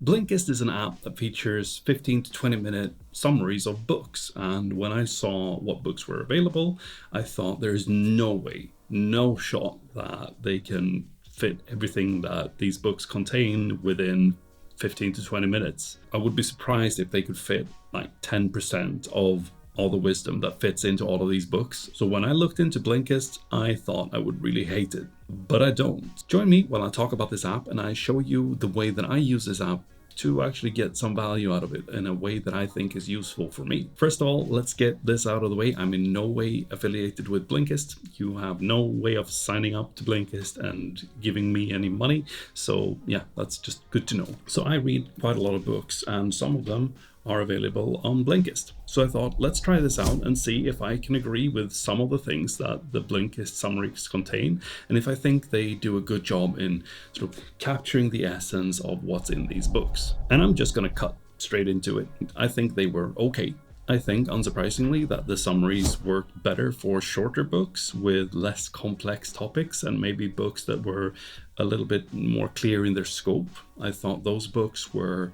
Blinkist is an app that features 15 to 20 minute summaries of books, and when I saw what books were available, I thought there's no way, no shot that they can fit everything that these books contain within 15 to 20 minutes. I would be surprised if they could fit like 10% of all the wisdom that fits into all of these books. So when I looked into Blinkist, I thought I would really hate it, but I don't. Join me while I talk about this app and I show you the way that I use this app to actually get some value out of it in a way that I think is useful for me. First of all, let's get this out of the way. I'm in no way affiliated with Blinkist. You have no way of signing up to Blinkist and giving me any money. So yeah, that's just good to know. So I read quite a lot of books and some of them are available on Blinkist. So I thought, let's try this out and see if I can agree with some of the things that the Blinkist summaries contain, and if I think they do a good job in sort of capturing the essence of what's in these books. And I'm just gonna cut straight into it. I think they were okay. I think, unsurprisingly, that the summaries worked better for shorter books with less complex topics and maybe books that were a little bit more clear in their scope. I thought those books were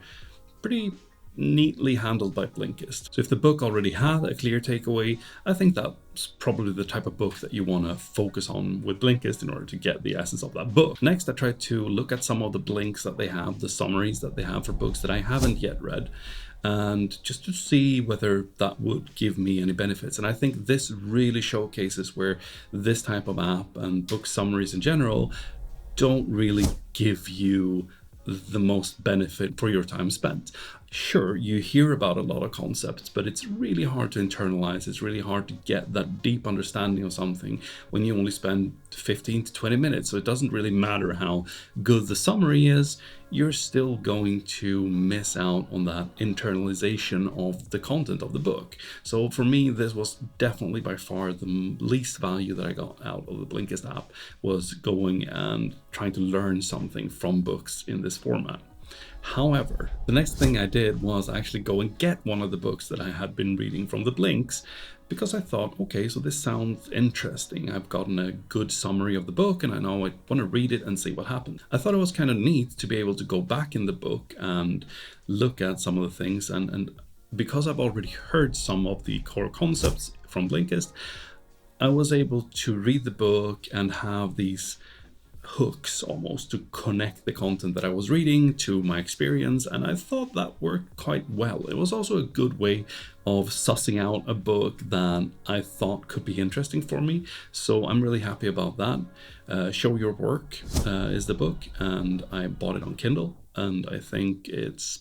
pretty neatly handled by Blinkist. So if the book already had a clear takeaway, I think that's probably the type of book that you want to focus on with Blinkist in order to get the essence of that book. Next, I tried to look at some of the blinks that they have, the summaries that they have for books that I haven't yet read, and just to see whether that would give me any benefits. And I think this really showcases where this type of app and book summaries in general don't really give you the most benefit for your time spent. Sure, you hear about a lot of concepts, but it's really hard to internalize. It's really hard to get that deep understanding of something when you only spend 15 to 20 minutes. So it doesn't really matter how good the summary is, you're still going to miss out on that internalization of the content of the book. So for me, this was definitely by far the least value that I got out of the Blinkist app, was going and trying to learn something from books in this format. However, the next thing I did was actually go and get one of the books that I had been reading from the Blinks, because I thought, okay, so this sounds interesting. I've gotten a good summary of the book and I know I want to read it and see what happens. I thought it was kind of neat to be able to go back in the book and look at some of the things, and because I've already heard some of the core concepts from Blinkist, I was able to read the book and have these hooks almost to connect the content that I was reading to my experience, and I thought that worked quite well. It was also a good way of sussing out a book that I thought could be interesting for me, so I'm really happy about that. Show Your Work is the book, and I bought it on Kindle, and I think it's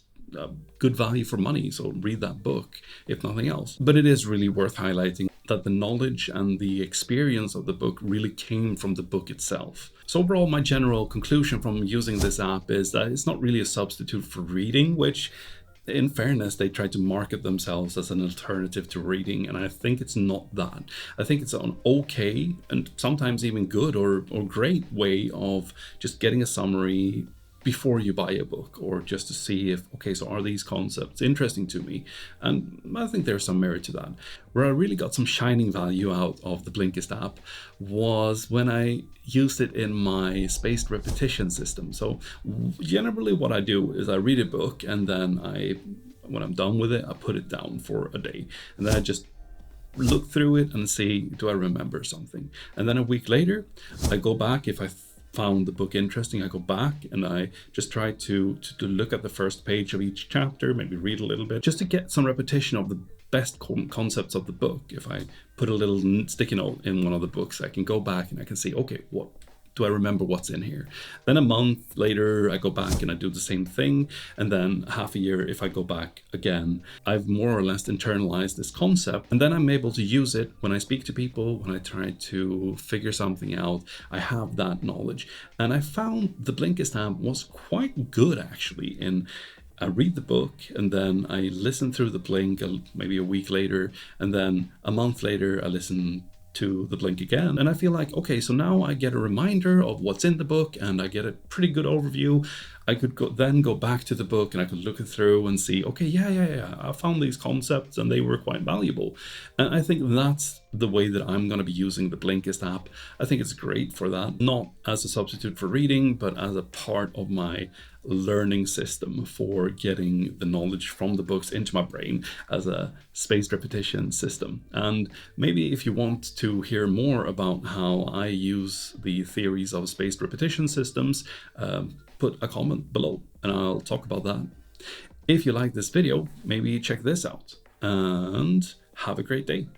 good value for money, so read that book if nothing else. But it is really worth highlighting that the knowledge and the experience of the book really came from the book itself. So overall, my general conclusion from using this app is that it's not really a substitute for reading, which in fairness, they try to market themselves as an alternative to reading, and I think it's not that. I think it's an okay and sometimes even good or great way of just getting a summary before you buy a book, or just to see if, okay, so are these concepts interesting to me? And I think there's some merit to that. Where I really got some shining value out of the Blinkist app was when I used it in my spaced repetition system. So generally what I do is I read a book and then when I'm done with it, I put it down for a day. And then I just look through it and see, do I remember something? And then a week later, I go back. If I found the book interesting, I go back and I just try to look at the first page of each chapter, maybe read a little bit, just to get some repetition of the best concepts of the book. If I put a little sticky note in one of the books, I can go back and I can see, okay, what do I remember what's in here? Then a month later, I go back and I do the same thing. And then half a year, if I go back again, I've more or less internalized this concept. And then I'm able to use it when I speak to people, when I try to figure something out. I have that knowledge. And I found the Blinkist app was quite good, actually, I read the book and then I listen through the Blink maybe a week later. And then a month later, I listen to the Blink again, and I feel like, okay, so now I get a reminder of what's in the book and I get a pretty good overview. I could then go back to the book and I could look it through and see, okay, yeah, I found these concepts and they were quite valuable. And I think that's the way that I'm going to be using the Blinkist app. I think it's great for that, not as a substitute for reading, but as a part of my learning system for getting the knowledge from the books into my brain as a spaced repetition system. And maybe if you want to hear more about how I use the theories of spaced repetition systems, put a comment below and I'll talk about that. If you like this video, maybe check this out and have a great day.